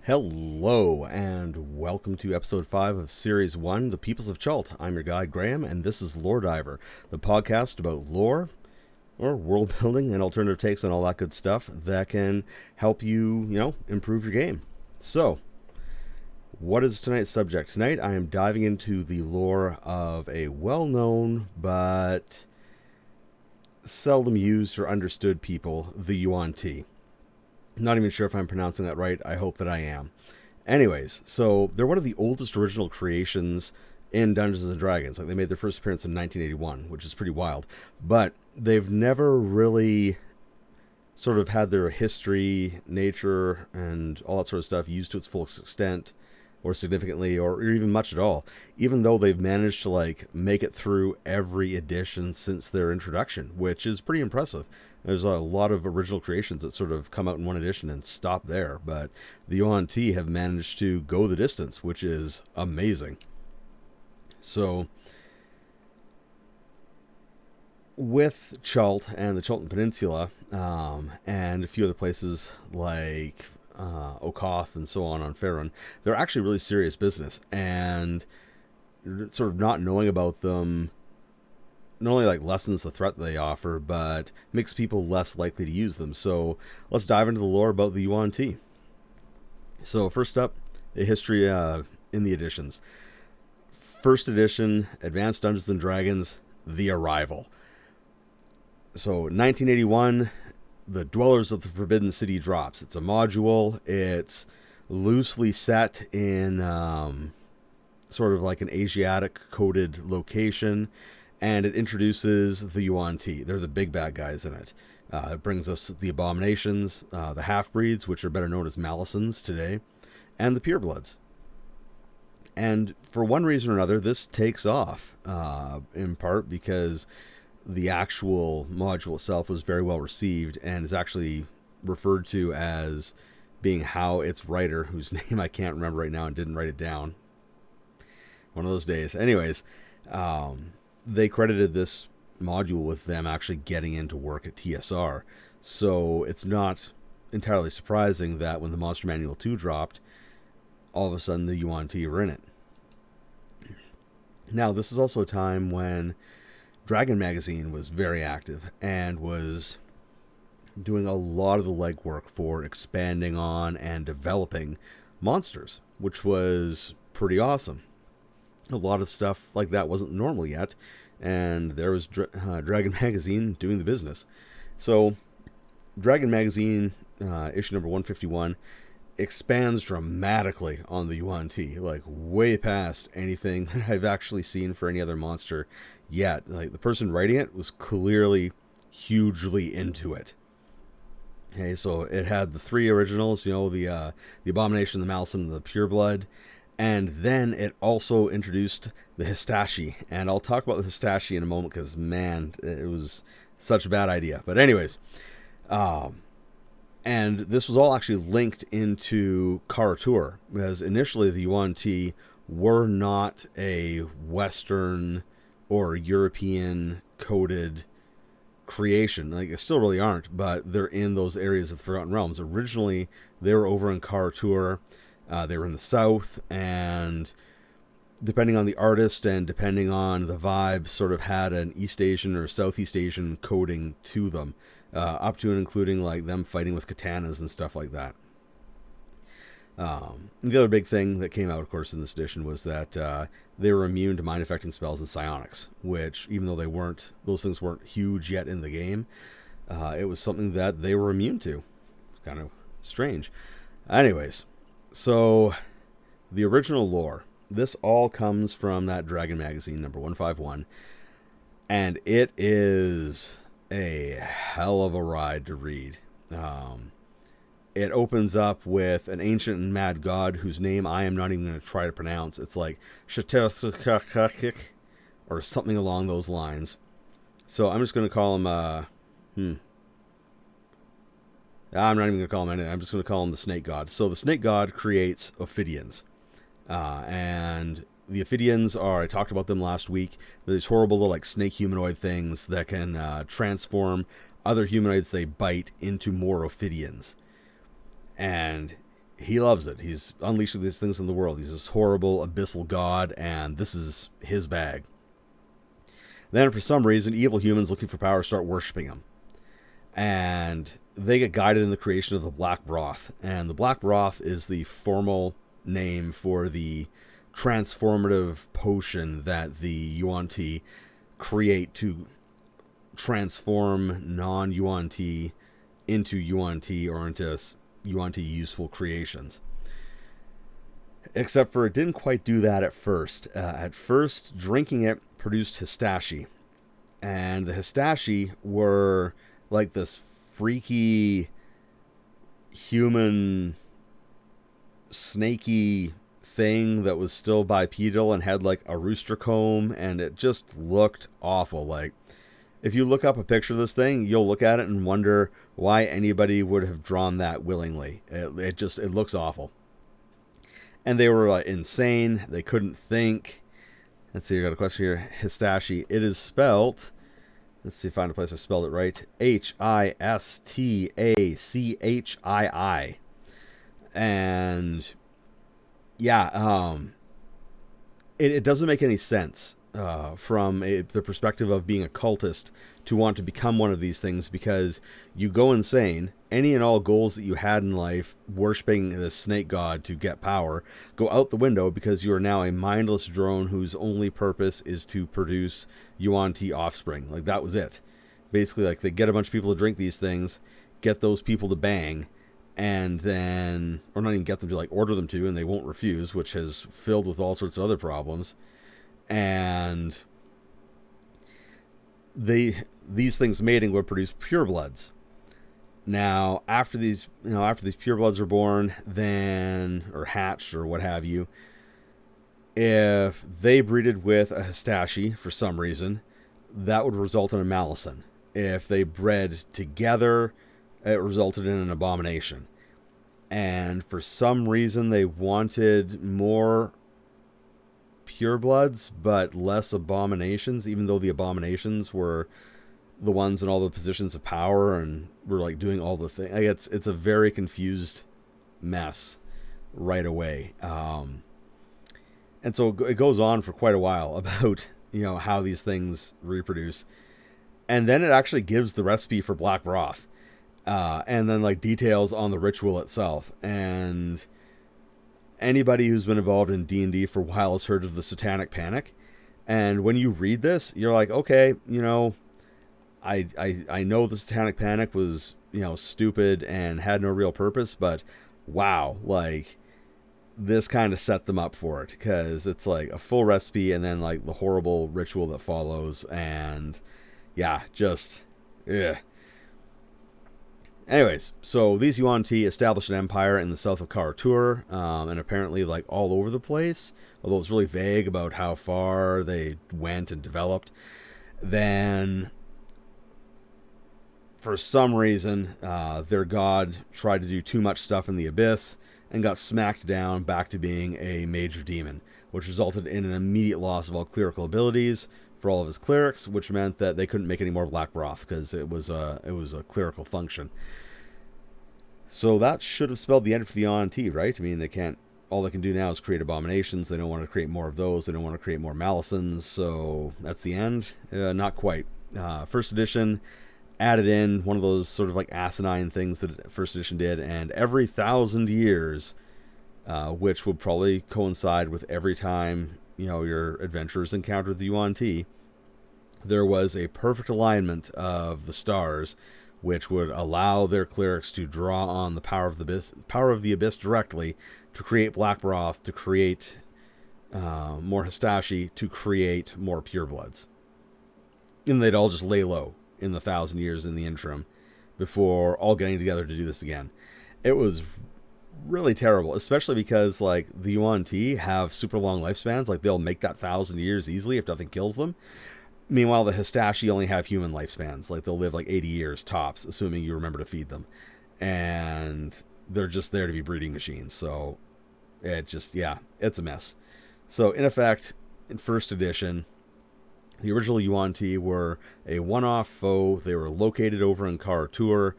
Hello, and welcome to episode 5 of Series 1, The Peoples of Chult. I'm your guide, Graham, and this is Lore Diver, the podcast about lore, or world building, and alternative takes on all that good stuff that can help you, improve your game. So, what is tonight's subject? Tonight, I am diving into the lore of a well-known but seldom used or understood people, the Yuan-ti. Not even sure if I'm pronouncing that right. I hope that I am. Anyways, so they're one of the oldest original creations in Dungeons and Dragons. Like, they made their first appearance in 1981, which is pretty wild. But they've never really sort of had their history, nature, and all that sort of stuff used to its full extent, or significantly, or even much at all. Even though they've managed to make it through every edition since their introduction, which is pretty impressive. There's a lot of original creations that sort of come out in one edition and stop there, but the Yuan-ti have managed to go the distance, which is amazing. So, with Chult and the Chultan Peninsula, and a few other places like Okoth and so on Faerun, they're actually really serious business, and sort of not knowing about them not only lessens the threat they offer, but makes people less likely to use them. So let's dive into the lore about the Yuan-ti. So first up, the history in the editions. First edition, Advanced Dungeons and Dragons, The Arrival. So 1981, the Dwellers of the Forbidden City drops. It's a module. It's loosely set in sort of like an Asiatic coded location, and it introduces the Yuan-ti. They're the big bad guys in it. It brings us the Abominations, the Half-Breeds, which are better known as Malisons today, and the Purebloods. And for one reason or another, this takes off, in part because the actual module itself was very well received and is actually referred to as being how its writer, whose name I can't remember right now and didn't write it down, one of those days. Anyways, they credited this module with them actually getting into work at TSR. So it's not entirely surprising that when the Monster Manual 2 dropped, all of a sudden the Yuan-ti were in it. Now, this is also a time when Dragon Magazine was very active and was doing a lot of the legwork for expanding on and developing monsters, which was pretty awesome. A lot of stuff like that wasn't normal yet, and there was Dragon Magazine doing the business. So Dragon Magazine issue number 151 expands dramatically on the Yuan-ti, way past anything I've actually seen for any other monster yet. The person writing it was clearly hugely into it. Okay, so it had the three originals, the Abomination, the Malison, and the Pureblood. And then it also introduced the Histashi. And I'll talk about the Histashi in a moment because, man, it was such a bad idea. But anyways, and this was all actually linked into Karatur, because initially the Yuan-ti were not a Western or European coded creation. They still really aren't, but they're in those areas of the Forgotten Realms. Originally, they were over in Karatur. They were in the south, and depending on the artist and depending on the vibe, sort of had an East Asian or Southeast Asian coding to them, up to and including them fighting with katanas and stuff like that. The other big thing that came out, of course, in this edition was that they were immune to mind-affecting spells and psionics, which, even though those things weren't huge yet in the game, it was something that they were immune to. Kind of strange. Anyways, so the original lore, this all comes from that Dragon Magazine number 151, and it is a hell of a ride to read. It opens up with an ancient and mad god whose name I am not even going to try to pronounce. It's like Shaterskakakik or something along those lines. So I'm just going to call him I'm not even going to call him anything. I'm just going to call him the Snake God. So the Snake God creates Ophidians. And the Ophidians I talked about them last week. They're these horrible little snake humanoid things that can transform other humanoids they bite into more Ophidians. And he loves it. He's unleashing these things in the world. He's this horrible abyssal god, and this is his bag. Then, for some reason, evil humans looking for power start worshipping him. And they get guided in the creation of the Black Broth. And the Black Broth is the formal name for the transformative potion that the Yuan-ti create to transform non-Yuan-ti into Yuan-ti or into Yuan-ti useful creations. Except for it didn't quite do that at first. At first, drinking it produced histashi. And the histashi were like this freaky human snaky thing that was still bipedal and had like a rooster comb, and it just looked awful. Like, if you look up a picture of this thing, you'll look at it and wonder why anybody would have drawn that willingly. It looks awful. And they were insane. They couldn't think. Let's see, I got a question here. Histashi. It is spelled, let's see if I find a place I spelled it right. Histachii. And yeah, it doesn't make any sense from the perspective of being a cultist to want to become one of these things, because you go insane. Any and all goals that you had in life, worshipping the snake god to get power, go out the window because you are now a mindless drone whose only purpose is to produce Yuan-ti offspring. Like, that was it. Basically, like, they get a bunch of people to drink these things, get those people to bang, and then, or not even get them to, like, order them to, and they won't refuse, which has filled with all sorts of other problems. And these things mating would produce purebloods. Now, after these purebloods are born, then, or hatched, or what have you, if they breeded with a histashi for some reason, that would result in a malison. If they bred together, it resulted in an abomination. And for some reason, they wanted more purebloods, but less abominations, even though the abominations were the ones in all the positions of power and were like doing all the things. It's a very confused mess right away. And so it goes on for quite a while about, how these things reproduce. And then it actually gives the recipe for black broth. And then like details on the ritual itself. And anybody who's been involved in D&D for a while has heard of the Satanic Panic. And when you read this, you're like, okay, I know the Satanic Panic was, stupid and had no real purpose, but wow, like, this kind of set them up for it, because it's like a full recipe and then like the horrible ritual that follows, and yeah, just, ugh. Anyways, so these Yuan-ti established an empire in the south of Karatur, and apparently like all over the place, although it's really vague about how far they went and developed. Then, for some reason, their god tried to do too much stuff in the abyss and got smacked down back to being a major demon, which resulted in an immediate loss of all clerical abilities for all of his clerics, which meant that they couldn't make any more black broth because it was a clerical function. So that should have spelled the end for the Yuan-ti, right? I mean, all they can do now is create abominations. They don't want to create more of those. They don't want to create more malisons. So that's the end? Not quite. First edition added in one of those sort of like asinine things that first edition did, and every 1,000 years, which would probably coincide with every time your adventurers encountered the Yuan-ti, there was a perfect alignment of the stars, which would allow their clerics to draw on the power of the abyss directly to create black broth, to create more histashi, to create more purebloods, and they'd all just lay low in the 1,000 years in the interim before all getting together to do this again. It was really terrible, especially because like the Yuan-ti have super long lifespans. Like, they'll make that 1,000 years easily if nothing kills them. Meanwhile, the histashi only have human lifespans. Like, they'll live like 80 years tops, assuming you remember to feed them. And they're just there to be breeding machines. So it's a mess. So in effect, in first edition, the original Yuan-ti were a one-off foe. They were located over in Karatur,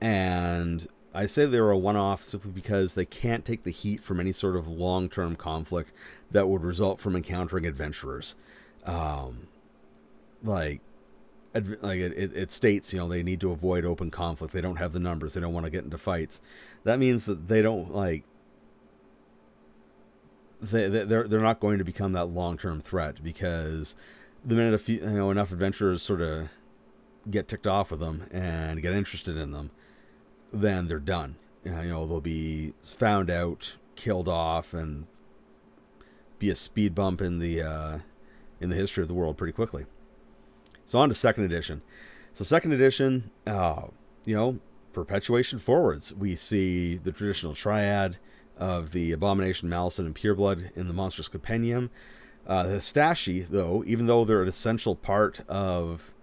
and I say they were a one-off simply because they can't take the heat from any sort of long-term conflict that would result from encountering adventurers. Um, like it states, they need to avoid open conflict. They don't have the numbers. They don't want to get into fights. That means that they don't they're not going to become that long-term threat, because the minute enough adventurers sort of get ticked off with them and get interested in them, then they're done. They'll be found out, killed off, and be a speed bump in the history of the world pretty quickly. So on to second edition. So second edition, perpetuation forwards. We see the traditional triad of the Abomination, Malison, and Pureblood in the Monstrous Compendium. The Histashi, though, even though they're an essential part of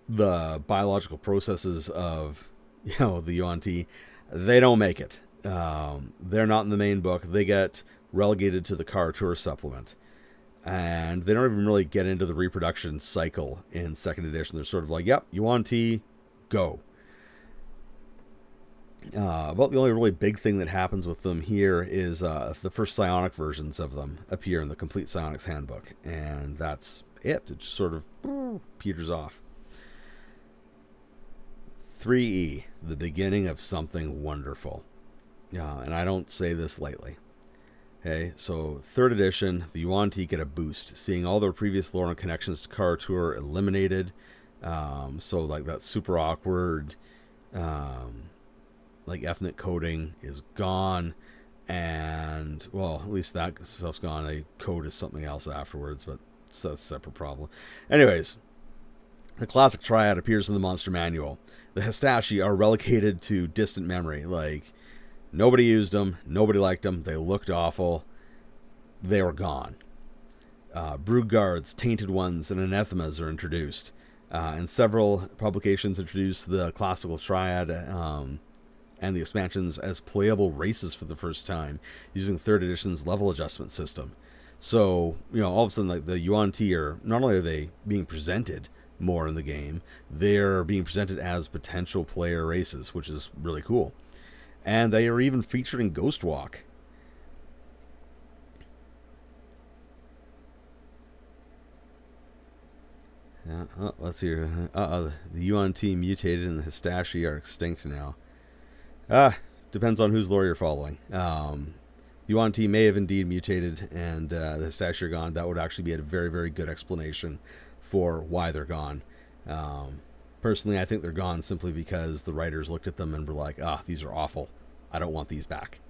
the biological processes of the Yuan-ti, they don't make it. They're not in the main book. They get relegated to the Karatur supplement, and they don't even really get into the reproduction cycle in second edition. They're sort of like, yep, Yuan-ti, go. About the only really big thing that happens with them here is the first psionic versions of them appear in the Complete Psionics Handbook, and that's it. It just sort of peters off. 3E, the beginning of something wonderful. And I don't say this lightly. Okay, so third edition, the Yuan-ti get a boost, seeing all their previous lore and connections to Karatur eliminated. So like that super awkward, ethnic coding is gone, and well, at least that stuff's gone. They code is something else afterwards, but it's a separate problem. Anyways, the classic triad appears in the monster manual. The Histashi are relegated to distant memory. Like, nobody used them, nobody liked them, they looked awful, they were gone. Brood Guards, Tainted Ones, and Anathemas are introduced. And several publications introduce the classical triad and the expansions as playable races for the first time, using third edition's level adjustment system. So, all of a sudden, like, the Yuan-ti are, not only are they being presented more in the game, they're being presented as potential player races, which is really cool. And they are even featured in Ghostwalk. Let's hear. The Yuan-ti mutated and the Histashi are extinct now. Depends on whose lore you're following. Yuan-ti may have indeed mutated and the Histashi are gone. That would actually be a very, very good explanation for why they're gone. Personally, I think they're gone simply because the writers looked at them and were like, these are awful. I don't want these back.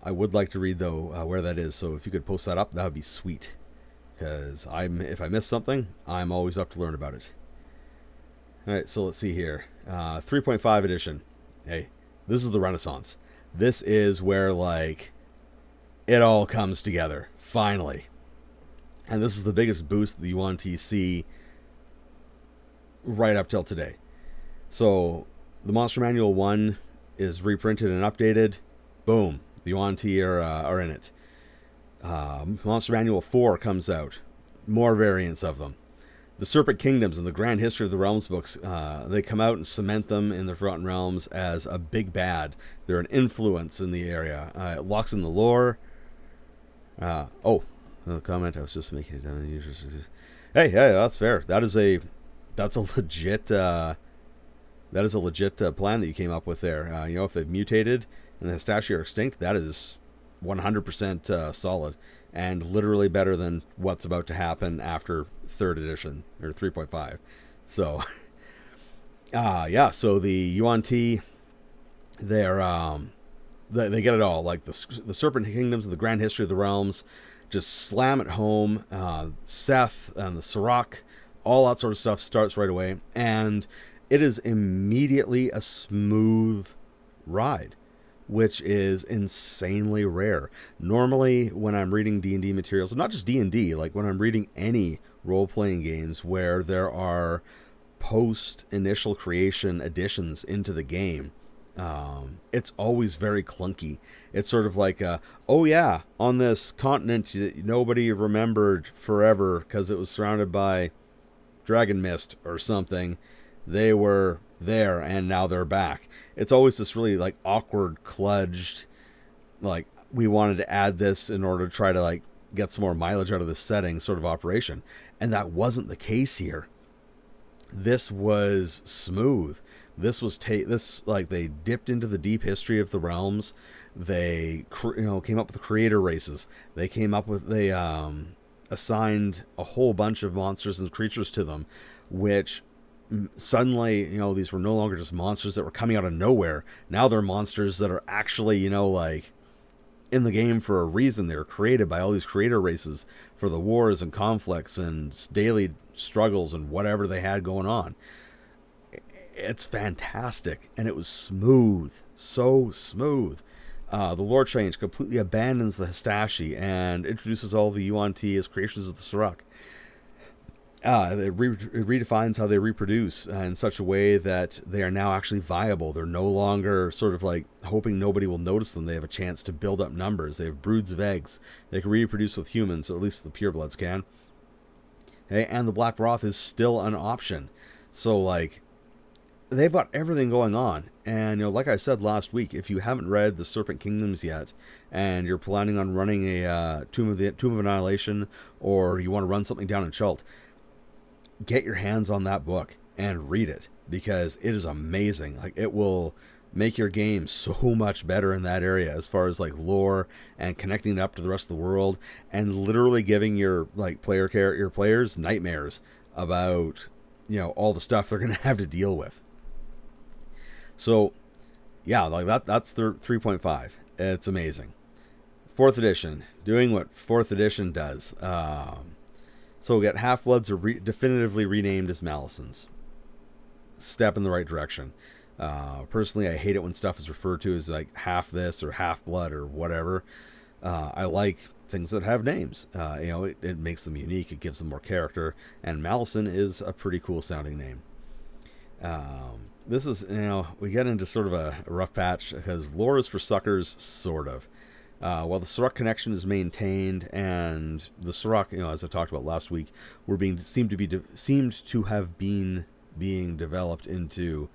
I would like to read, though, where that is. So if you could post that up, that would be sweet. Because if I miss something, I'm always up to learn about it. All right, so let's see here. 3.5 edition. Hey, this is the Renaissance. This is where, it all comes together, finally. And this is the biggest boost the Yuan-ti see right up till today. So, the Monster Manual 1 is reprinted and updated. Boom, the Yuan-ti are in it. Monster Manual 4 comes out. More variants of them. The Serpent Kingdoms and the Grand History of the Realms books, they come out and cement them in the Forgotten Realms as a big bad. They're an influence in the area. It locks in the lore. The comment I was just making it down. Hey, that's fair. That's a legit plan that you came up with there. If they've mutated and the Histashi are extinct, that is 100% solid and literally better than what's about to happen after third edition or 3.5. So, so the Yuan-ti, they get it all. Like the Serpent Kingdoms and the Grand History of the Realms, just slam it home. Seth and the Sirach, all that sort of stuff starts right away, and it is immediately a smooth ride, which is insanely rare. Normally, when I'm reading D&D materials, not just D&D, like when I'm reading any role-playing games where there are post-initial creation additions into the game, it's always very clunky. It's sort of like, on this continent nobody remembered forever because it was surrounded by dragon mist or something. They were there, and now they're back. It's always this really like awkward, kludged, like we wanted to add this in order to try to like get some more mileage out of this setting sort of operation, and that wasn't the case here. This was smooth. This was this like they dipped into the deep history of the realms. They came up with the creator races. They assigned a whole bunch of monsters and creatures to them, which suddenly, these were no longer just monsters that were coming out of nowhere. Now they're monsters that are actually, like in the game for a reason. They were created by all these creator races for the wars and conflicts and daily struggles and whatever they had going on. It's fantastic, and it was smooth, so smooth. The lore change completely abandons the Histashi and introduces all the Yuan-ti as creations of the Suruk. It redefines how they reproduce in such a way that they are now actually viable. They're no longer sort of like hoping nobody will notice them. They have a chance to build up numbers. They have broods of eggs. They can reproduce with humans, or at least the purebloods can. Okay, and the Black Broth is still an option. So, like, they've got everything going on. And, like I said last week, if you haven't read the Serpent Kingdoms yet, and you're planning on running a Tomb of Annihilation, or you want to run something down in Chult, get your hands on that book and read it, because it is amazing. Like, it will make your game so much better in that area as far as like lore and connecting it up to the rest of the world, and literally giving your like your players nightmares about all the stuff they're going to have to deal with. So yeah, like that's the 3.5. It's amazing. 4th edition, doing what 4th edition does. So we got Half-Bloods are definitively renamed as Malisons. Step in the right direction. Personally, I hate it when stuff is referred to as like half this or half blood or whatever. I like things that have names. It makes them unique. It gives them more character. And Malison is a pretty cool sounding name. This is, we get into sort of a rough patch because lore is for suckers, sort of. While the Suruk connection is maintained, and the Suruk, as I talked about last week, seemed to have been being developed into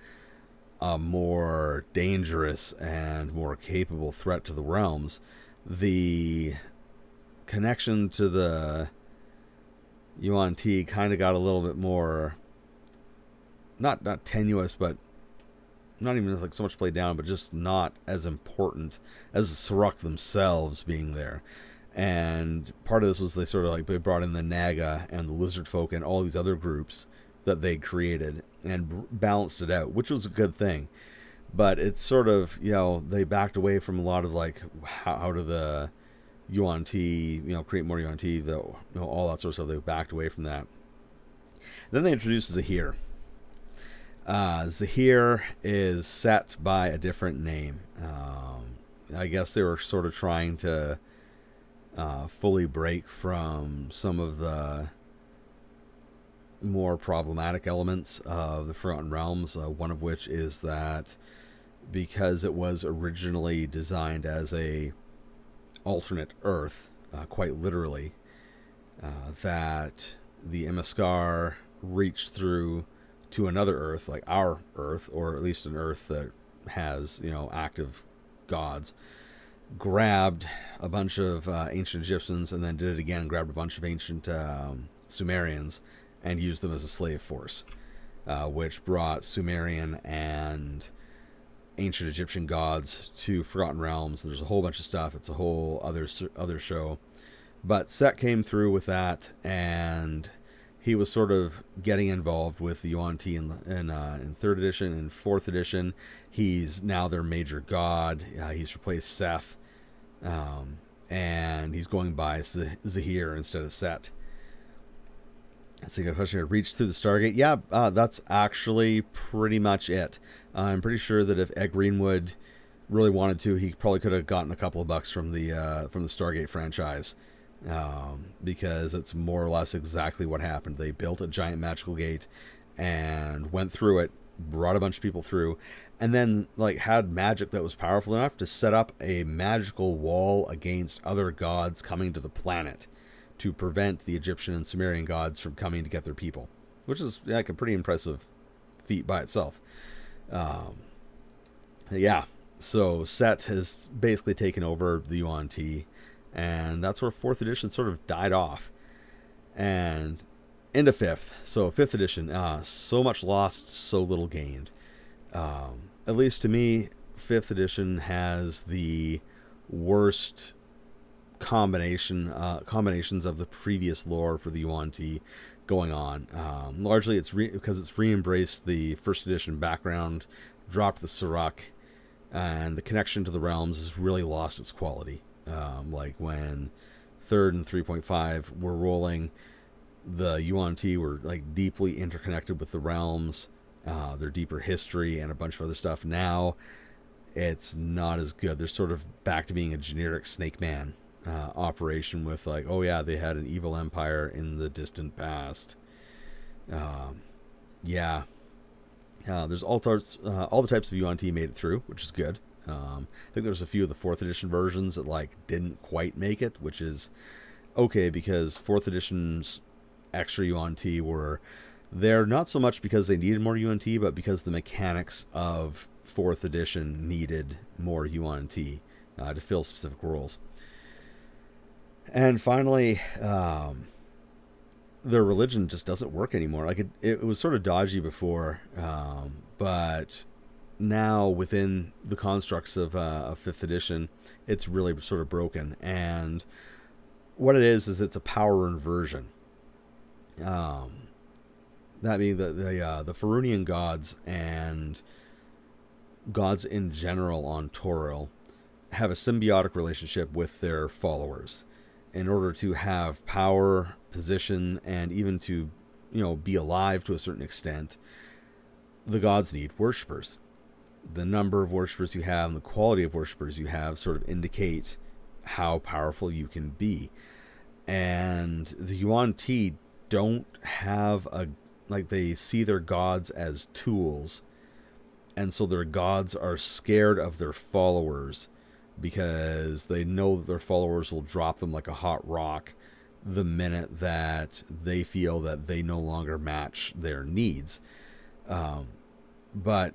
a more dangerous and more capable threat to the realms. The connection to the Yuan-ti kind of got a little bit more, not tenuous, but not even like so much played down, but just not as important as the Suruk themselves being there. And part of this was they brought in the Naga and the Lizard Folk and all these other groups that they created and balanced it out, which was a good thing. But it's sort of, they backed away from a lot of like how do the Yuan-ti, create more Yuan-ti, all that sort of stuff. They backed away from that. Then they introduced Zahir. Zahir is set by a different name. I guess they were sort of trying to fully break from some of the more problematic elements of the Forgotten Realms, one of which is that because it was originally designed as a alternate Earth, quite literally, that the Emeskar reached through to another Earth, like our Earth, or at least an Earth that has, active gods, grabbed a bunch of ancient Egyptians, and then did it again, grabbed a bunch of ancient Sumerians, and used them as a slave force, which brought Sumerian and ancient Egyptian gods to Forgotten Realms. There's a whole bunch of stuff. It's a whole other show. But Set came through with that, and he was sort of getting involved with the Yuan-ti in 3rd edition and 4th edition. He's now their major god. He's replaced Seth, and he's going by Zahir instead of Set. So you got a question here. Reach through the Stargate. Yeah, that's actually pretty much it. I'm pretty sure that if Ed Greenwood really wanted to, he probably could have gotten a couple of bucks from the Stargate franchise, because it's more or less exactly what happened. They built a giant magical gate and went through it, brought a bunch of people through, and then like had magic that was powerful enough to set up a magical wall against other gods coming to the planet to prevent the Egyptian and Sumerian gods from coming to get their people, which is like a pretty impressive feat by itself. Um, yeah, so Set has basically taken over the Yuan-ti, and that's where 4th edition sort of died off. And into 5th, so 5th edition, so much lost, so little gained. At least to me, 5th edition has the worst combinations of the previous lore for the Yuan-ti going on. Largely, it's because it's re-embraced the 1st edition background, dropped the Sirach, and the connection to the realms has really lost its quality. Like when 3rd and 3.5 were rolling, the Yuan-ti were like deeply interconnected with the realms, their deeper history, and a bunch of other stuff. Now it's not as good. They're sort of back to being a generic Snake Man operation with like, oh yeah, they had an evil empire in the distant past. Yeah, there's all the types of Yuan-ti made it through, which is good. I think there's a few of the 4th edition versions that like didn't quite make it, which is okay because 4th edition's extra Yuan-ti were there not so much because they needed more Yuan-ti, but because the mechanics of 4th edition needed more Yuan-ti to fill specific roles. And finally, their religion just doesn't work anymore. Like it was sort of dodgy before, but now within the constructs of 5th edition, it's really sort of broken. And what it is it's a power inversion. That being the Farunian gods and gods in general on Toril have a symbiotic relationship with their followers. In order to have power, position, and even to, be alive to a certain extent, the gods need worshippers. The number of worshippers you have and the quality of worshippers you have sort of indicate how powerful you can be. And the Yuan-ti don't have they see their gods as tools, and so their gods are scared of their followers because they know that their followers will drop them like a hot rock the minute that they feel that they no longer match their needs. But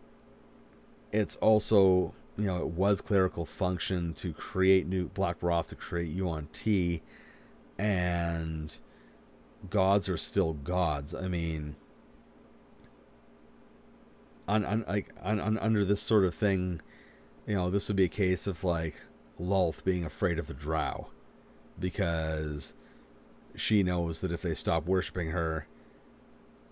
it's also, it was clerical function to create new Black Broth, to create Yuan-ti, and gods are still gods. I mean, under this sort of thing, this would be a case of like Lulth being afraid of the drow because she knows that if they stop worshiping her,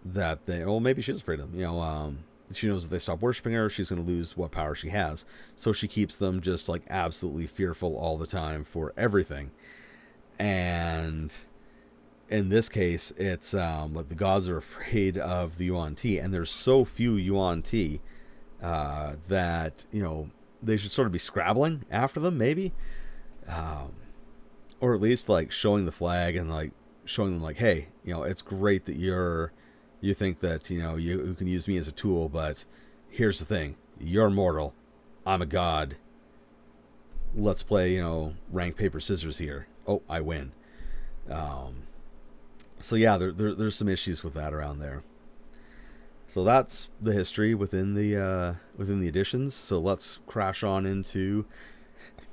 that maybe she's afraid of them. She knows if they stop worshiping her, she's going to lose what power she has. So she keeps them just like absolutely fearful all the time for everything. And in this case, it's like the gods are afraid of the Yuan-ti, and there's so few Yuan-ti that they should sort of be scrabbling after them, maybe, or at least like showing the flag and like showing them like, hey, it's great that you think that you can use me as a tool, but here's the thing: you're mortal, I'm a god. Let's play rank paper scissors here. Oh, I win. So yeah, there's some issues with that around there. So that's the history within the editions. So let's crash on into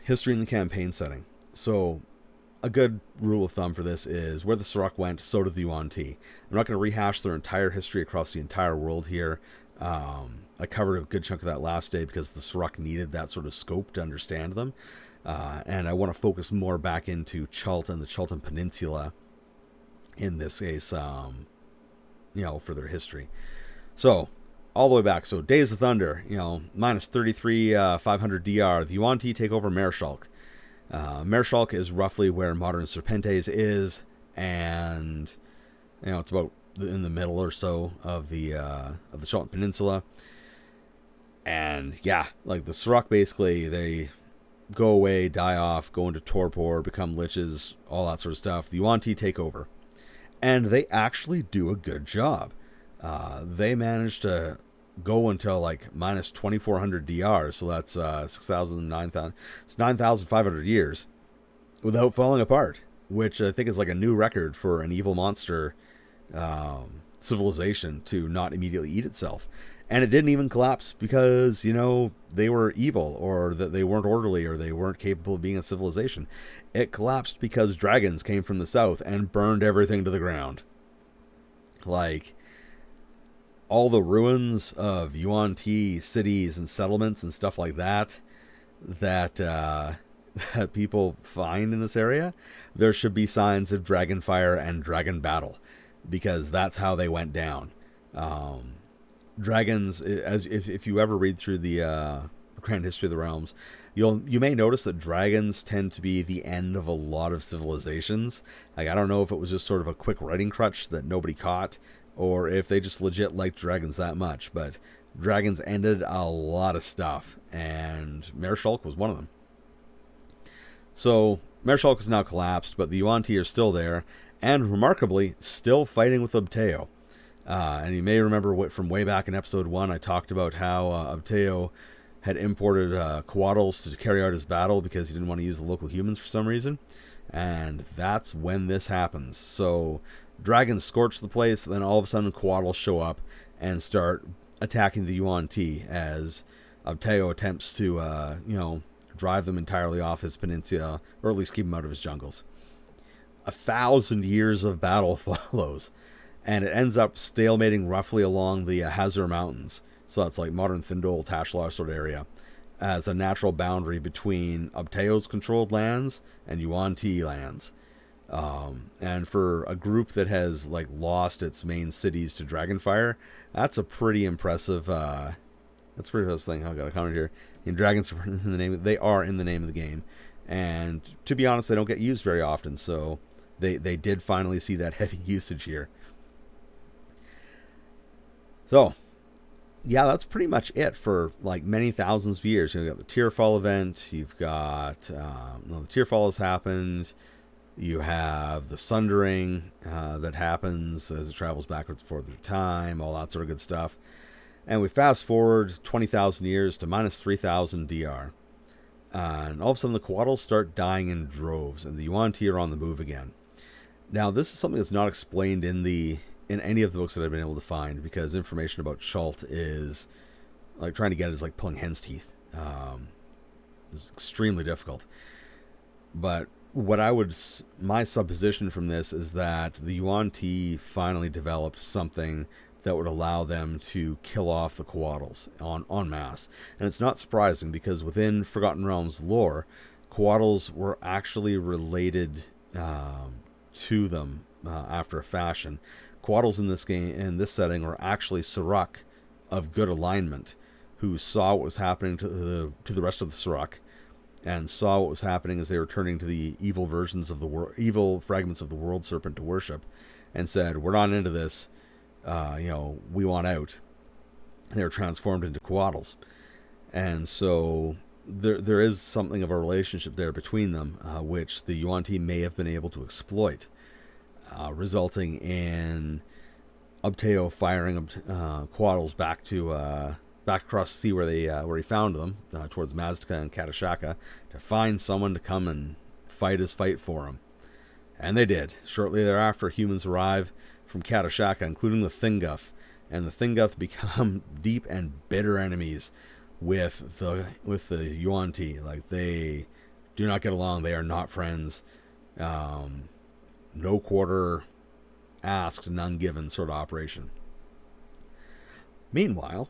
history in the campaign setting. So a good rule of thumb for this is where the Sirach went, so did the Yuan-ti. I'm not going to rehash their entire history across the entire world here. I covered a good chunk of that last day because the Sirach needed that sort of scope to understand them. And I want to focus more back into Chult and the Chultan Peninsula in this case, for their history. So, all the way back. So, Days of Thunder, minus 33, 500 DR. The Yuan-ti take over Mareschalk. Mareschalk is roughly where modern Serpentes is, and, it's about in the middle or so of the Chultan Peninsula. And, yeah, like the Sirach basically, they go away, die off, go into torpor, become liches, all that sort of stuff. The Yuan-ti take over. And they actually do a good job. They managed to go until like minus 2400 DR, so that's 6,000, 9,000, it's 9,500 years without falling apart, which I think is like a new record for an evil monster civilization to not immediately eat itself. And it didn't even collapse because, they were evil or that they weren't orderly or they weren't capable of being a civilization. It collapsed because dragons came from the south and burned everything to the ground. Like, all the ruins of Yuan-ti cities and settlements and stuff like that that people find in this area, there should be signs of dragon fire and dragon battle, because that's how they went down. Dragons, as if you ever read through the Grand History of the Realms, you may notice that dragons tend to be the end of a lot of civilizations. Like, I don't know if it was just sort of a quick writing crutch that nobody caught, or if they just legit liked dragons that much, but dragons ended a lot of stuff, and Mare Shulk was one of them. So Mare Shulk is now collapsed, but the Yuan-ti are still there, and remarkably, still fighting with Ubteo. And you may remember from way back in episode 1, I talked about how Ubteo had imported Quaddles to carry out his battle because he didn't want to use the local humans for some reason. And that's when this happens. So dragons scorch the place, then all of a sudden Quaddles show up and start attacking the Yuan-ti as Ubteo attempts to, drive them entirely off his peninsula, or at least keep them out of his jungles. 1,000 years of battle follows, and it ends up stalemating roughly along the Hazur Mountains. So that's like modern Thindol, Tashlar sort of area, as a natural boundary between Ubteo's controlled lands and Yuan-ti lands. And for a group that has lost its main cities to Dragonfire, that's a pretty impressive. That's a pretty impressive thing. I got a comment here. Dragons are in the name. They are in the name of the game, and to be honest, they don't get used very often. So they did finally see that heavy usage here. So yeah, that's pretty much it for many thousands of years. You've got the Tearfall event. You've got the Tearfall has happened. You have the Sundering that happens as it travels backwards and forward through time, all that sort of good stuff. And we fast forward 20,000 years to minus 3,000 DR. And all of a sudden the Quaddles start dying in droves, and the Yuan-ti are on the move again. Now, this is something that's not explained in any of the books that I've been able to find, because information about Chult is, trying to get it is like pulling hen's teeth. It's extremely difficult. But my supposition from this is that the Yuan-ti finally developed something that would allow them to kill off the Quaddles en masse. And it's not surprising, because within Forgotten Realms lore, Quaddles were actually related to them after a fashion. Quaddles in this setting, were actually Suruk of good alignment, who saw what was happening to the rest of the Suruk, and saw what was happening as they were turning to the evil versions of evil fragments of the World Serpent to worship, and said, "We're not into this. We want out." And they were transformed into Quaddles, and so there is something of a relationship there between them, which the Yuan-ti may have been able to exploit, resulting in Ubteo firing Quaddles back across the sea where he found them, towards Mazdaca and Katashaka, to find someone to come and fight his fight for him. And they did. Shortly thereafter, humans arrive from Katashaka, including the Thinguth, and the Thinguth become deep and bitter enemies with the Yuan-ti. They do not get along. They are not friends. No quarter asked, none given sort of operation. Meanwhile,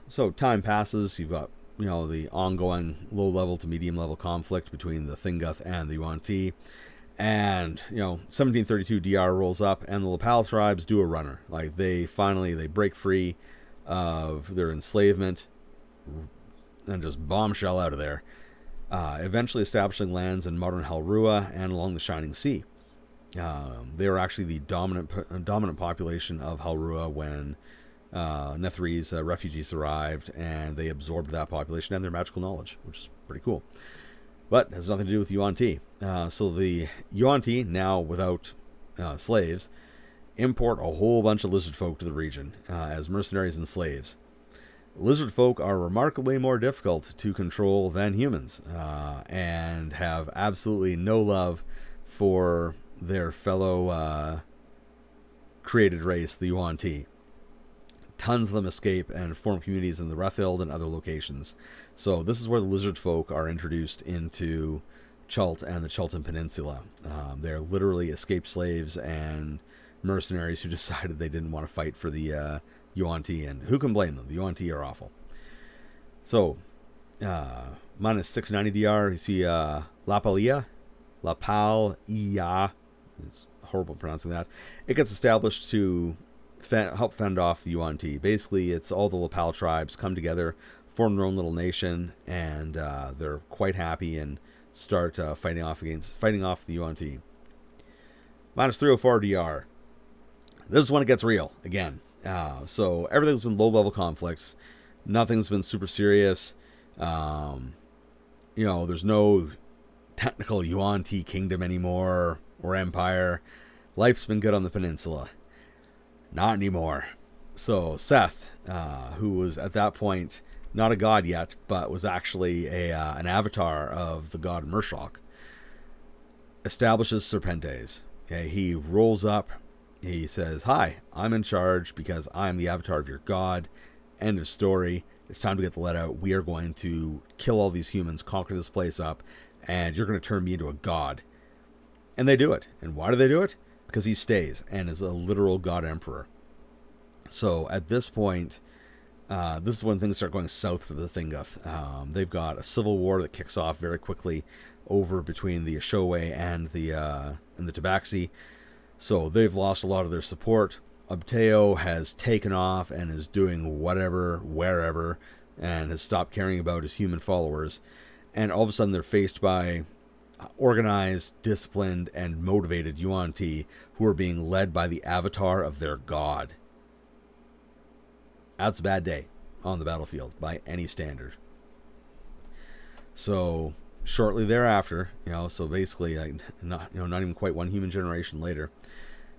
so time passes. You've got the ongoing low level to medium level conflict between the Thinguth and the Yuan-ti. And 1732 DR rolls up, and the Lapal tribes do a runner. They break free of their enslavement and just bombshell out of there, eventually establishing lands in modern Halrua and along the Shining Sea. They were actually the dominant population of Halrua when Netherese refugees arrived, and they absorbed that population and their magical knowledge, which is pretty cool. But it has nothing to do with Yuan-ti. So the Yuan-ti, now without slaves, import a whole bunch of lizard folk to the region as mercenaries and slaves. Lizard folk are remarkably more difficult to control than humans, and have absolutely no love for their fellow created race, the Yuan-ti. tons of them escape and form communities in the Rethild and other locations. So this is where the lizard folk are introduced into Chult and the Chultan Peninsula. They're literally escaped slaves and mercenaries who decided they didn't want to fight for the Yuan-ti, and who can blame them? The Yuan-ti are awful. So, minus 690 DR, you see La Palia. It's horrible pronouncing that. It gets established to help fend off the Yuan-ti. Basically, it's all the Lapal tribes come together, form their own little nation, and they're quite happy and start fighting off the Yuan-ti. Minus 304 DR. This is when it gets real again. So everything's been low-level conflicts. Nothing's been super serious. There's no technical Yuan-ti kingdom anymore or empire. Life's been good on the peninsula. Not anymore. So Seth, who was at that point not a god yet, but was actually an avatar of the god Mershok, establishes Serpentes. Okay, he rolls up. He says, "Hi, I'm in charge because I'm the avatar of your god. End of story. It's time to get the let out. We are going to kill all these humans, conquer this place up, and you're going to turn me into a god." And they do it. And why do they do it? Because he stays and is a literal god emperor. So at this point, this is when things start going south for the Thinguth. They've got a civil war that kicks off very quickly over between the Ashowe and the Tabaxi. So they've lost a lot of their support. Ubteo has taken off and is doing whatever, wherever, and has stopped caring about his human followers. And all of a sudden they're faced by organized, disciplined, and motivated Yuan-ti who are being led by the avatar of their god. That's a bad day on the battlefield by any standard. So shortly thereafter, so basically, not even quite one human generation later,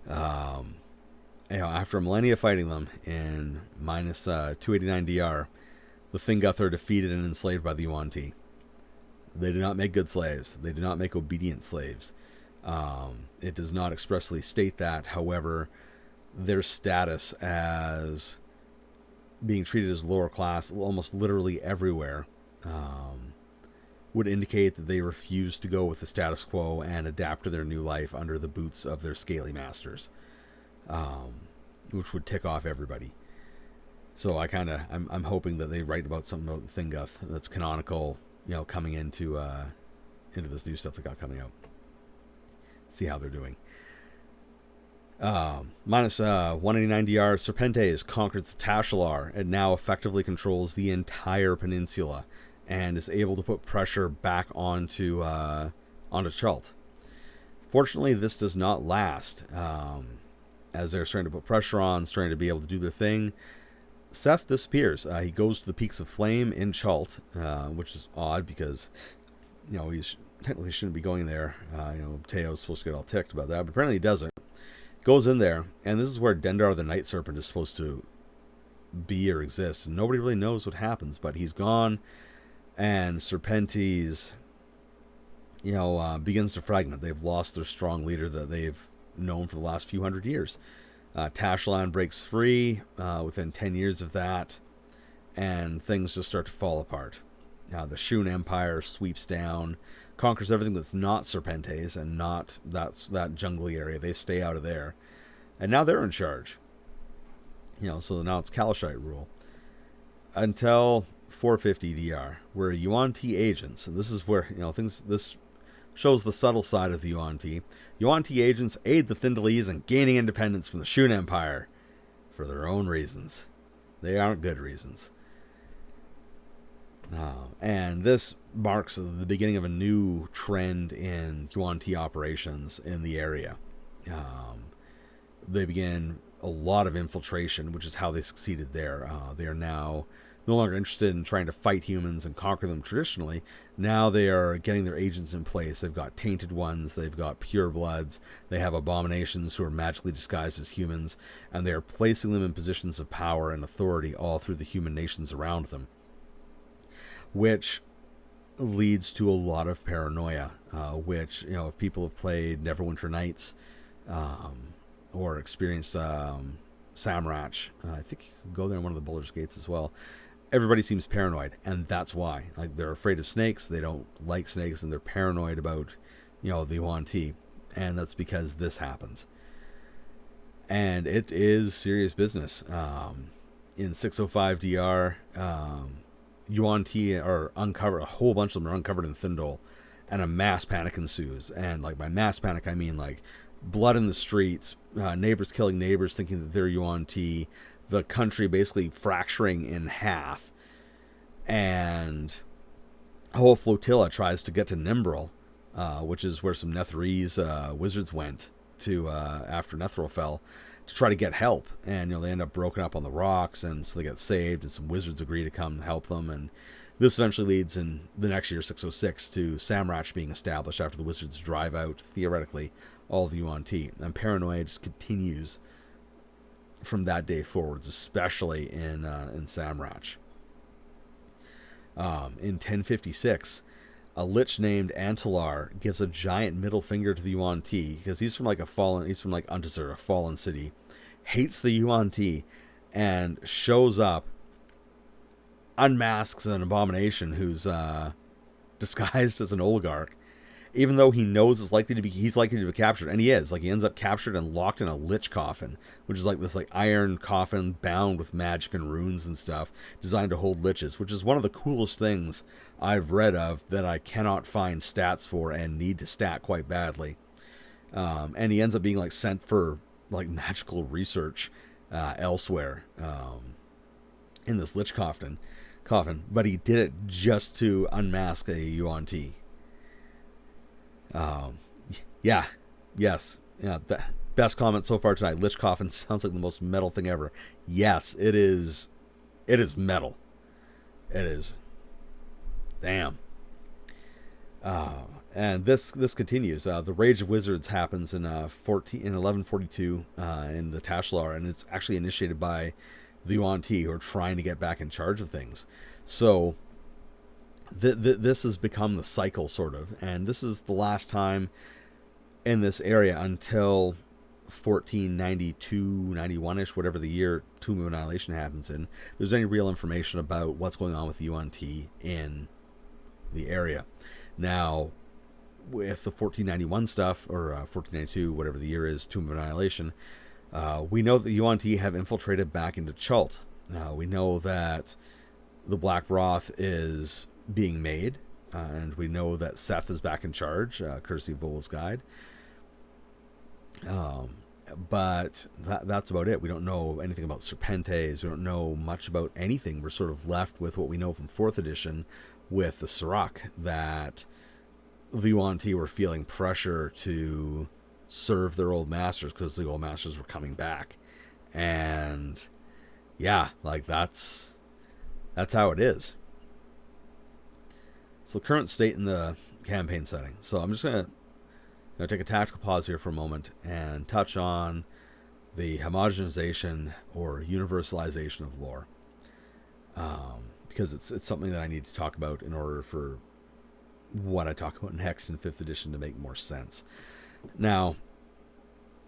after a millennia fighting them in minus 289 DR, the Thinguth are defeated and enslaved by the Yuan-ti. They do not make good slaves. They do not make obedient slaves. It does not expressly state that. However, their status as being treated as lower class almost literally everywhere would indicate that they refuse to go with the status quo and adapt to their new life under the boots of their scaly masters, which would tick off everybody. So I'm hoping that they write about something about the Thinguth that's canonical, coming into this new stuff that got coming out. See how they're doing. Minus 189 DR, Serpentes conquers the Tashalar and now effectively controls the entire peninsula and is able to put pressure back onto Chult. Fortunately, this does not last. As they're starting to put pressure on, starting to be able to do their thing, Seth disappears. He goes to the Peaks of Flame in Chult, which is odd because, he technically shouldn't be going there. Teo's supposed to get all ticked about that, but apparently he doesn't. Goes in there, and this is where Dendar the Night Serpent is supposed to be or exist. And nobody really knows what happens, but he's gone, and Serpentes, begins to fragment. They've lost their strong leader that they've known for the last few hundred years. Tashalan breaks free within 10 years of that, and things just start to fall apart. The Shun Empire sweeps down, conquers everything that's not Serpentes and not that jungly area. They stay out of there. And now they're in charge. So now it's Kalashite rule. Until 450 DR, where Yuan-ti agents, and this is where, this shows the subtle side of the Yuan-ti. Yuan-ti agents aid the Thindalese in gaining independence from the Shun Empire for their own reasons. They aren't good reasons. And this marks the beginning of a new trend in Yuan-ti operations in the area. They begin a lot of infiltration, which is how they succeeded there. They are now no longer interested in trying to fight humans and conquer them traditionally. Now they are getting their agents in place. They've got tainted ones, they've got purebloods, they have abominations who are magically disguised as humans, and they are placing them in positions of power and authority all through the human nations around them, which leads to a lot of paranoia, which, if people have played Neverwinter Nights or experienced Samrach. I think you can go there in one of the Baldur's Gates as well. Everybody seems paranoid, and that's why. Like, they're afraid of snakes, they don't like snakes, and they're paranoid about, the Yuan-ti. And that's because this happens. And it is serious business. In 605 DR, Yuan-ti are uncovered. A whole bunch of them are uncovered in Thindol, and a mass panic ensues. And like by mass panic, I mean like blood in the streets, neighbors killing neighbors thinking that they're Yuan-ti, the country basically fracturing in half, and a whole flotilla tries to get to Nimbril, which is where some Netherese wizards went to after Netheril fell, to try to get help. And they end up broken up on the rocks, and so they get saved, and some wizards agree to come help them. And this eventually leads in the next year, 606, to Samrach being established after the wizards drive out, theoretically, all the Yuan-ti. And paranoia just continues from that day forwards, especially in Samrach. In 1056, a lich named Antilar gives a giant middle finger to the Yuan-ti, because he's from Untersir, a fallen city, hates the Yuan-ti, and shows up, unmasks an abomination who's disguised as an oligarch, even though he knows he's likely to be captured, and he is. Like, he ends up captured and locked in a lich coffin, which is like this like iron coffin bound with magic and runes and stuff, designed to hold liches, which is one of the coolest things I've read of that I cannot find stats for and need to stat quite badly. And he ends up being like sent for like magical research elsewhere in this lich coffin, but he did it just to unmask a Yuan-ti. The best comment so far tonight. Lich coffin sounds like the most metal thing ever. Yes, it is. It is metal. It is. Damn. And this continues. The Rage of Wizards happens in 1142 in the Tashlar, and it's actually initiated by the Yuan-ti, who are trying to get back in charge of things. So this has become the cycle, sort of, and this is the last time in this area until 1492, 91-ish, whatever the year Tomb of Annihilation happens in. There's any real information about what's going on with the Yuan-ti in the area. Now, with the 1491 stuff, or 1492, whatever the year is, Tomb of Annihilation, we know that the Yuan-ti have infiltrated back into Chult. We know that the Black Broth is being made, and we know that Seth is back in charge, courtesy of Vola's Guide. But that's about it. We don't know anything about Serpentes. We don't know much about anything. We're sort of left with what we know from 4th edition with the Serac, that the Yuan-ti were feeling pressure to serve their old masters because the old masters were coming back. And yeah, like that's how it is. So the current state in the campaign setting. So I'm just going to take a tactical pause here for a moment and touch on the homogenization or universalization of lore. Because it's something that I need to talk about in order for what I talk about next in 5th edition to make more sense. Now,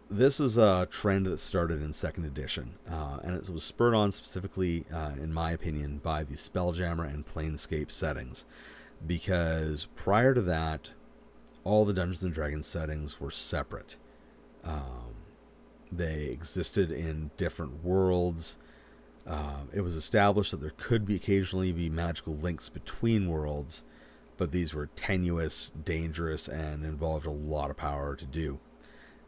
this is a trend that started in 2nd edition, and it was spurred on specifically, in my opinion, by the Spelljammer and Planescape settings. Because prior to that, all the Dungeons and Dragons settings were separate. They existed in different worlds. It was established that there could occasionally be magical links between worlds, but these were tenuous, dangerous, and involved a lot of power to do.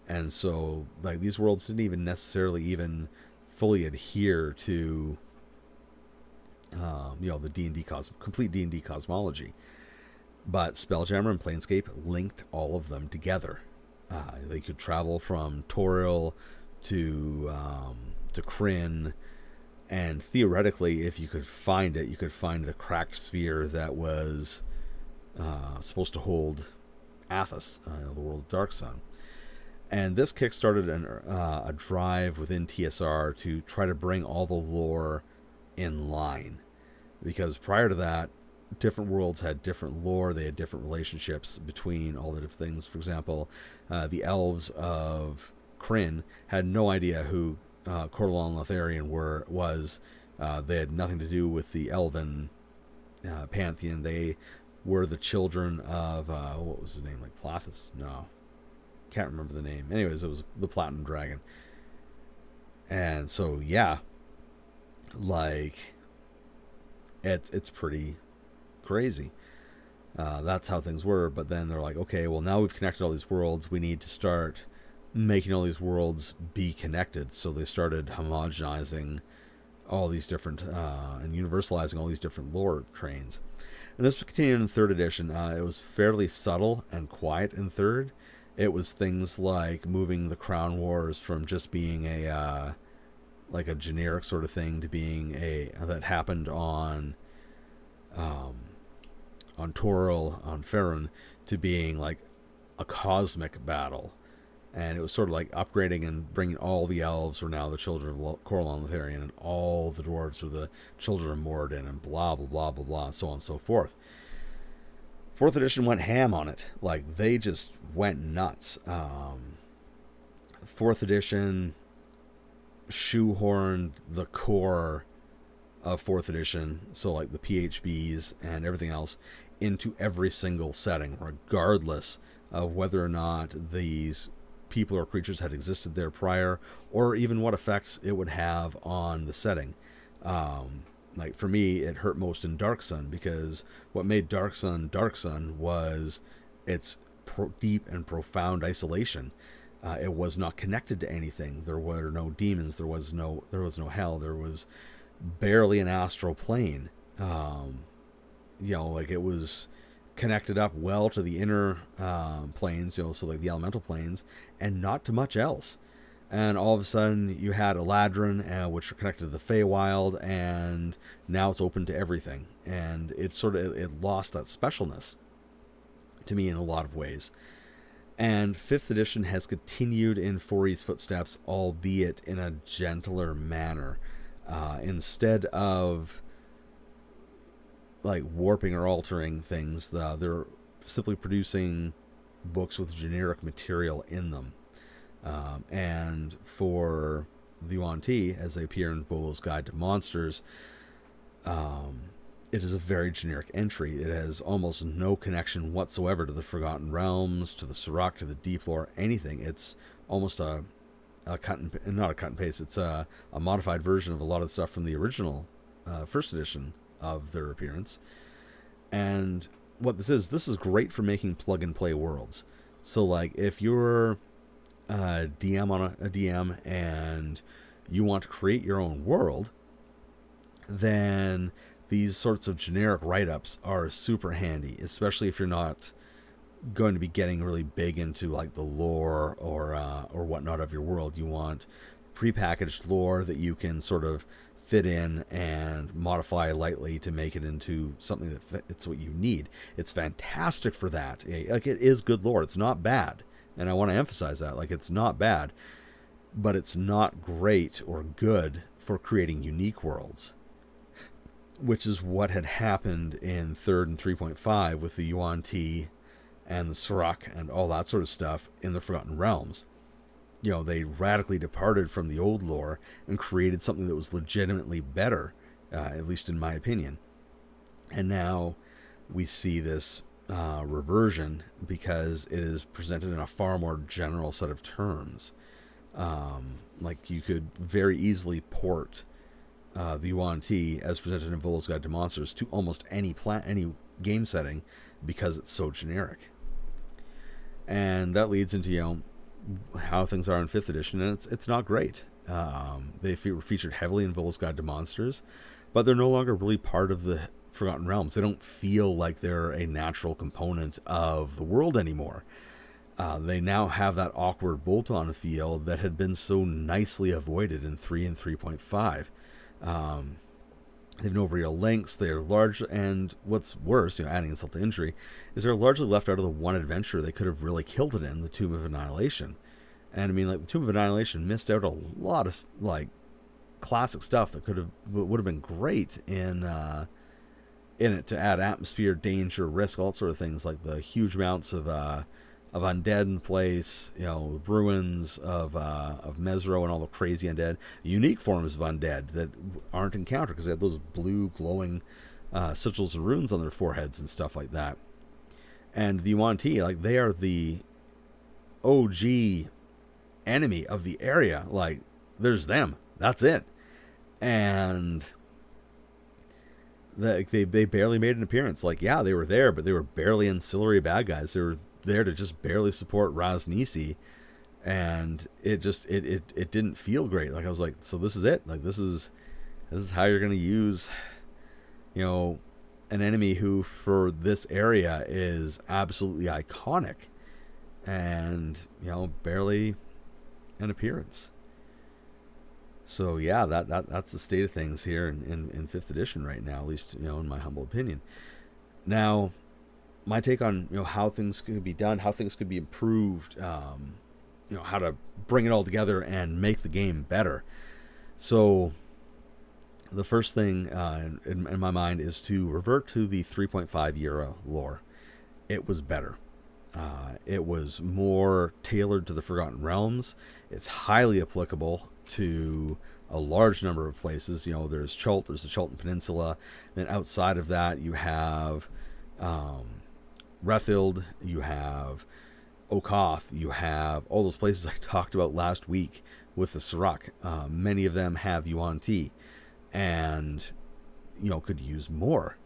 And so, like, these worlds didn't even necessarily even fully adhere to, the D&D complete D&D cosmology. But Spelljammer and Planescape linked all of them together. They could travel from Toril to Kryn, and theoretically, if you could find it, you could find the cracked sphere that was supposed to hold Athos, the world of Dark Sun. And this kickstarted a drive within TSR to try to bring all the lore in line. Because prior to that, different worlds had different lore. They had different relationships between all the different things. For example, the elves of Kryn had no idea who Corellon Lotharian they had nothing to do with the Elven pantheon. They were the children of what was his name, like Plathis? No, can't remember the name. Anyways, it was the Platinum Dragon. And so yeah, like it's pretty crazy. That's how things were. But then they're like, okay, well, now we've connected all these worlds. We need to start making all these worlds be connected. So they started homogenizing all these different and universalizing all these different lore trains. And this continued in third edition. It was fairly subtle and quiet in third. It was things like moving the Crown Wars from just being a like a generic sort of thing to being that happened on Toril, on Faerun, to being like a cosmic battle. And it was sort of like upgrading and bringing all the elves were now the children of Corellon Lotharian, and all the dwarves were the children of Moradin, and blah, blah, blah, blah, blah, so on and so forth. Fourth edition went ham on it. Like, they just went nuts. Fourth edition shoehorned the core of fourth edition, so like the PHBs and everything else, into every single setting, regardless of whether or not these people or creatures had existed there prior, or even what effects it would have on the setting. Like for me, it hurt most in Dark Sun, because what made Dark Sun was its deep and profound isolation. It was not connected to anything. There were no demons. There was no hell. There was barely an astral plane. Like it was connected up well to the inner planes, so like the elemental planes, and not to much else. And all of a sudden you had Eladrin, which are connected to the Feywild, and now it's open to everything. And it lost that specialness to me in a lot of ways. And 5th edition has continued in 4E's footsteps, albeit in a gentler manner. Instead of like warping or altering things, they're simply producing books with generic material in them. And for the Yuan-ti, as they appear in Volo's Guide to Monsters, it is a very generic entry. It has almost no connection whatsoever to the Forgotten Realms, to the Serac, to the Deep Lore, anything. It's almost not a cut and paste. It's a modified version of a lot of stuff from the original first edition of their appearance. And what this is great for making plug and play worlds. So like if you're a DM on a DM and you want to create your own world, then these sorts of generic write-ups are super handy, especially if you're not going to be getting really big into like the lore or whatnot of your world. You want prepackaged lore that you can sort of fit in and modify lightly to make it into something that fits what you need. It's fantastic for that. Like, it is good lore. It's not bad. And I want to emphasize that. Like, it's not bad, but it's not great or good for creating unique worlds, which is what had happened in 3rd and 3.5 with the Yuan-ti and the Serac and all that sort of stuff in the Forgotten Realms. They radically departed from the old lore and created something that was legitimately better, at least in my opinion. And now we see this reversion because it is presented in a far more general set of terms. Like you could very easily port the Yuan-ti as presented in Volo's Guide to Monsters to almost any game setting because it's so generic. And that leads into how things are in 5th edition, and it's not great. They were featured heavily in Volo's Guide to Monsters, but they're no longer really part of the Forgotten Realms. They don't feel like they're a natural component of the world anymore. They now have that awkward bolt-on feel that had been so nicely avoided in 3 and 3.5. They have no real links. They're large, and what's worse, adding insult to injury, is they're largely left out of the one adventure they could have really killed it in, the Tomb of Annihilation. And I mean, like, the Tomb of Annihilation missed out a lot of like classic stuff that would have been great in it, to add atmosphere, danger, risk, all sort of things, like the huge amounts of of undead in place, the ruins of Mesro and all the crazy undead, unique forms of undead that aren't encountered because they have those blue glowing sigils and runes on their foreheads and stuff like that. And the Yuan-ti, like, they are the OG enemy of the area. Like, there's them. That's it. And they barely made an appearance. Like, yeah, they were there, but they were barely ancillary bad guys. They were there to just barely support Raz Nisi, and it didn't feel great. Like, I was like, so this is it. Like, this is how you're gonna use, an enemy who for this area is absolutely iconic, and barely an appearance. So yeah, that's the state of things here in 5th edition right now, at least in my humble opinion. Now, my take on how things could be done, how things could be improved, how to bring it all together and make the game better. So the first thing in my mind is to revert to the 3.5 era lore. It was better. It was more tailored to the Forgotten Realms. It's highly applicable to a large number of places. There's Chult, there's the Chultan Peninsula. Then outside of that, you have Rethild, you have Okoth, you have all those places I talked about last week with the Surrak. Many of them have Yuan-ti, and could use more.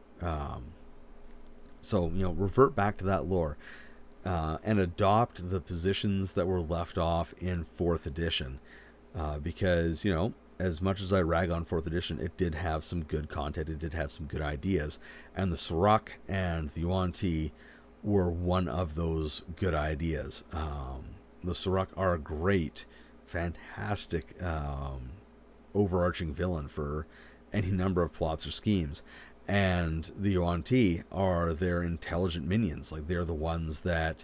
So revert back to that lore. And adopt the positions that were left off in 4th edition. Because, as much as I rag on 4th edition, it did have some good content, it did have some good ideas. And the Surrak and the Yuan-ti were one of those good ideas. The Surrak are a great, fantastic, overarching villain for any number of plots or schemes. And the Yuan-ti are their intelligent minions. Like, they're the ones that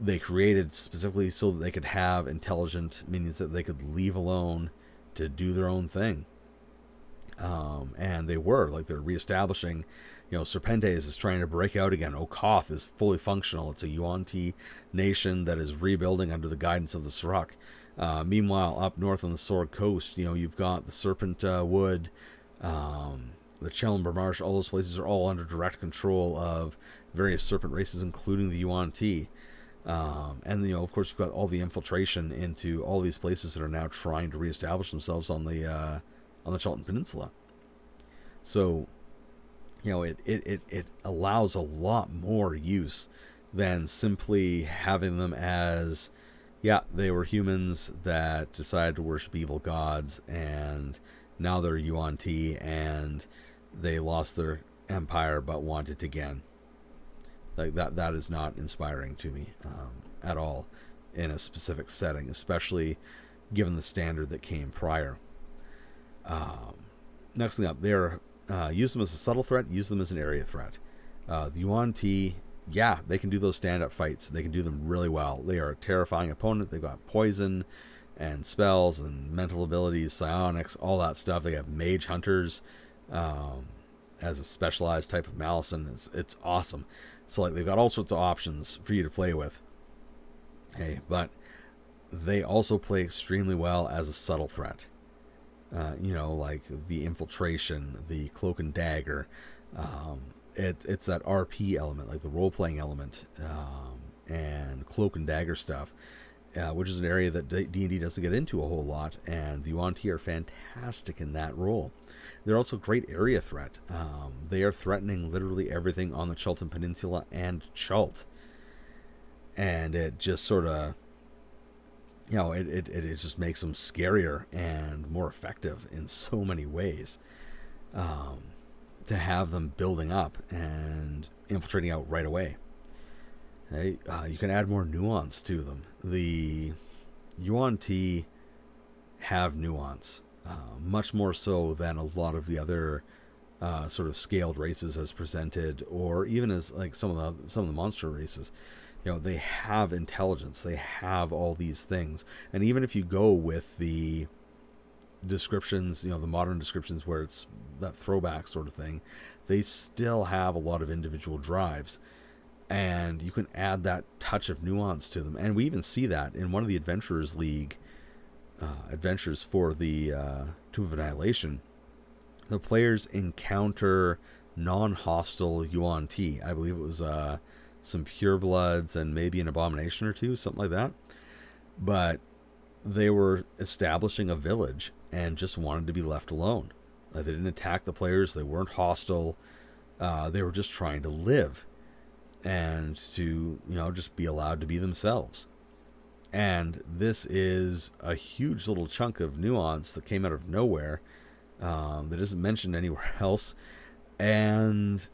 they created specifically so that they could have intelligent minions that they could leave alone to do their own thing. And they were, like, they're reestablishing, Serpentes is trying to break out again. Okoth is fully functional. It's a Yuan-ti nation that is rebuilding under the guidance of the Surrak. Meanwhile, up north on the Sword Coast, you've got the Serpent Wood, the Chellenber Marsh. All those places are all under direct control of various serpent races, including the Yuan-ti. And of course, you've got all the infiltration into all these places that are now trying to reestablish themselves on the Chultan Peninsula. So, it allows a lot more use than simply having them as, yeah, they were humans that decided to worship evil gods, and now they're Yuan-ti, and they lost their empire but want it again. Like, that is not inspiring to me at all in a specific setting, especially given the standard that came prior. Next thing up, they're use them as a subtle threat, use them as an area threat. The Yuan-ti, yeah, they can do those stand-up fights. They can do them really well. They are a terrifying opponent. They've got poison and spells and mental abilities, psionics, all that stuff. They have mage hunters as a specialized type of malison. It's awesome. So, like, they've got all sorts of options for you to play with. Hey, but they also play extremely well as a subtle threat. Like the infiltration, the cloak and dagger. It's that RP element, like the role-playing element, and cloak and dagger stuff, which is an area that D&D doesn't get into a whole lot, and the Yuan-ti are fantastic in that role. They're also a great area threat. They are threatening literally everything on the Chultan Peninsula and Chult. And it just sort of, it just makes them scarier and more effective in so many ways. To have them building up and infiltrating out right away. Okay? You can add more nuance to them. The Yuan-ti have nuance. Much more so than a lot of the other sort of scaled races as presented, or even as like some of the monster races. They have intelligence. They have all these things. And even if you go with the descriptions, the modern descriptions where it's that throwback sort of thing, they still have a lot of individual drives. And you can add that touch of nuance to them. And we even see that in one of the Adventurers League adventures for the Tomb of Annihilation. The players encounter non-hostile Yuan-ti. I believe it was some purebloods and maybe an abomination or two, something like that. But they were establishing a village and just wanted to be left alone. They didn't attack the players. They weren't hostile. They were just trying to live and to, just be allowed to be themselves. And this is a huge little chunk of nuance that came out of nowhere, that isn't mentioned anywhere else, and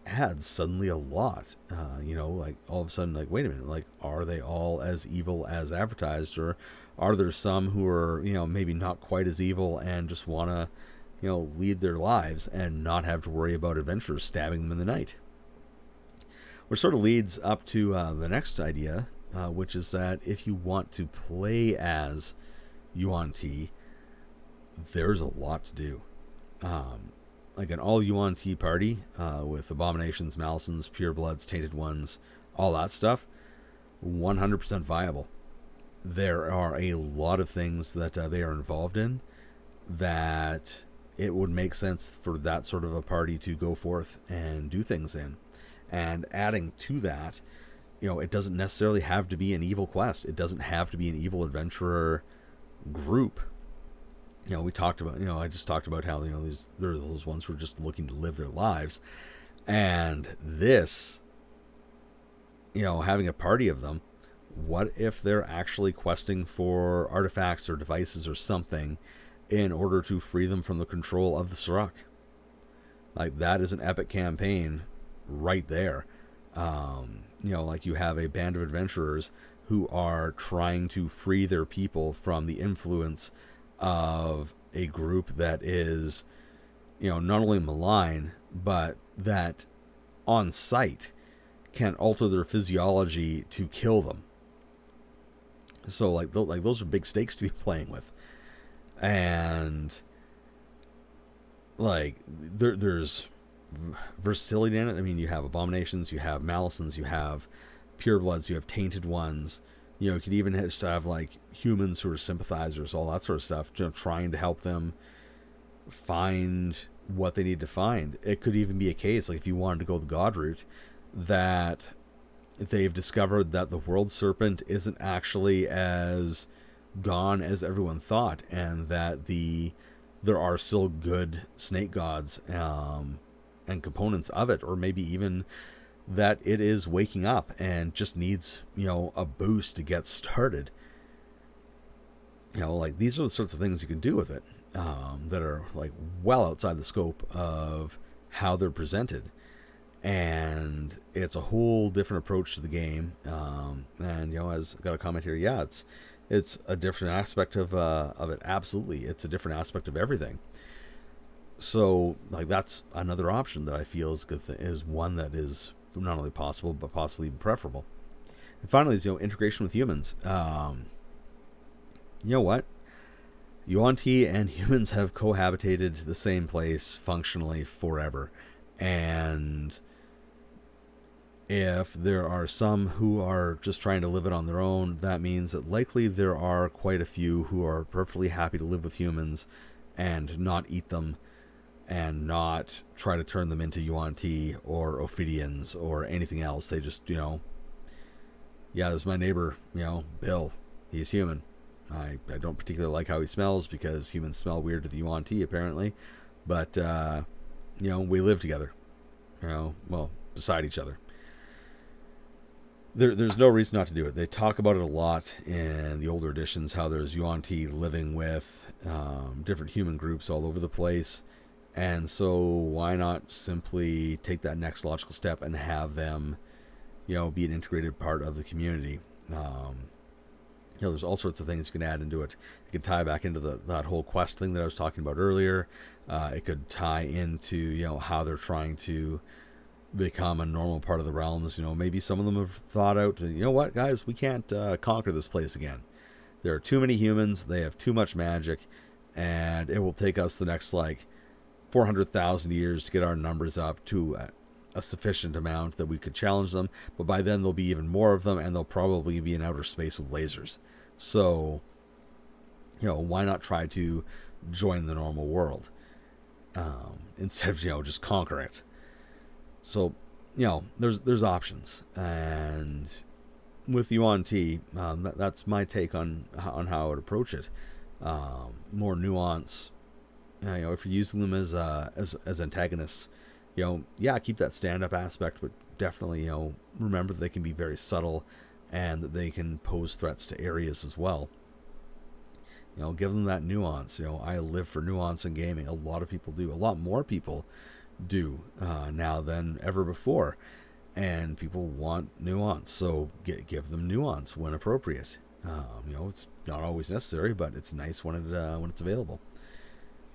adds suddenly a lot. Like all of a sudden, like, wait a minute, like, are they all as evil as advertised, or are there some who are, maybe not quite as evil and just want to, lead their lives and not have to worry about adventurers stabbing them in the night? Which sort of leads up to the next idea, which is that if you want to play as Yuan-ti, there's a lot to do. Like an all Yuan-ti party with abominations, malisons, purebloods, tainted ones, all that stuff, 100% viable. There are a lot of things that they are involved in that it would make sense for that sort of a party to go forth and do things in. And adding to that, it doesn't necessarily have to be an evil quest. It doesn't have to be an evil adventurer group. We talked about, I just talked about how, there are those ones who are just looking to live their lives. And this, having a party of them, what if they're actually questing for artifacts or devices or something in order to free them from the control of the Sirach? Like, that is an epic campaign right there. Like, you have a band of adventurers who are trying to free their people from the influence of a group that is, not only malign, but that on sight can alter their physiology to kill them. So like those are big stakes to be playing with. And like there's versatility in it. I mean, you have abominations, you have malisons, you have purebloods, you have tainted ones. You could even have like humans who are sympathizers, all that sort of stuff, trying to help them find what they need to find. It could even be a case, like if you wanted to go the god route, that they've discovered that the world serpent isn't actually as gone as everyone thought, and that there are still good snake gods and components of it, or maybe even that it is waking up and just needs, a boost to get started. Like, these are the sorts of things you can do with it that are like well outside the scope of how they're presented. And it's a whole different approach to the game. And as I got a comment here, yeah, it's a different aspect of it. Absolutely, it's a different aspect of everything. So, like, that's another option that I feel is good. Is one that is not only possible but possibly even preferable. And finally, is integration with humans. You know what? Yuan-ti and humans have cohabitated the same place functionally forever, and if there are some who are just trying to live it on their own, that means that likely there are quite a few who are perfectly happy to live with humans and not eat them and not try to turn them into Yuan-ti or Ophidians or anything else. They just, yeah, this is my neighbor, Bill. He's human. I don't particularly like how he smells because humans smell weird to the Yuan-ti, apparently. But, we live together, beside each other. There's no reason not to do it. They talk about it a lot in the older editions, how there's Yuan-ti living with different human groups all over the place. And so why not simply take that next logical step and have them, be an integrated part of the community? There's all sorts of things you can add into it. It can tie back into that whole quest thing that I was talking about earlier. It could tie into, how they're trying to become a normal part of the realms. Maybe some of them have thought out, what, guys, we can't conquer this place again. There are too many humans. They have too much magic, and it will take us the next 400,000 years to get our numbers up to a sufficient amount that we could challenge them. But by then there'll be even more of them, and they'll probably be in outer space with lasers. So, why not try to join the normal world instead of just conquer it? So, there's options, and with Yuan-ti, that's my take on how I would approach it. More nuance. If you're using them as antagonists, keep that stand-up aspect, but definitely, remember that they can be very subtle, and that they can pose threats to areas as well. Give them that nuance. I live for nuance in gaming. A lot of people do. A lot more people do now than ever before, and people want nuance. So give them nuance when appropriate. It's not always necessary, but it's nice when it's available.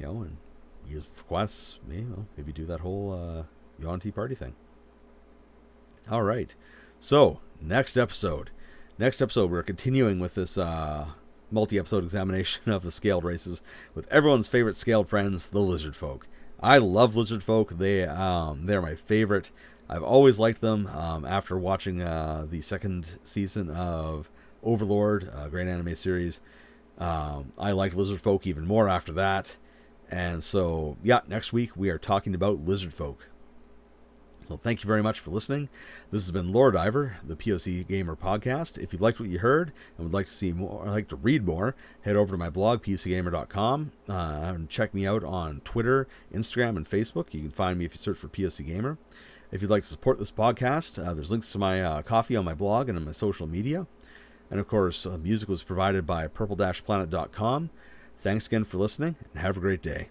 And use for quests. Maybe do that whole Yuan-ti party thing. All right. So next episode, we're continuing with this multi-episode examination of the scaled races with everyone's favorite scaled friends, the lizard folk. I love lizard folk. They're my favorite. I've always liked them. After watching the second season of Overlord, great anime series, I liked lizard folk even more after that. And so, next week we are talking about lizard folk. So thank you very much for listening. This has been Lord Diver, the POCGamer podcast. If you liked what you heard and would like to see more, or like to read more, head over to my blog, POCGamer.com, and check me out on Twitter, Instagram, and Facebook. You can find me if you search for POCGamer. If you'd like to support this podcast, there's links to my coffee on my blog and on my social media. And of course, music was provided by purple-planet.com. Thanks again for listening, and have a great day.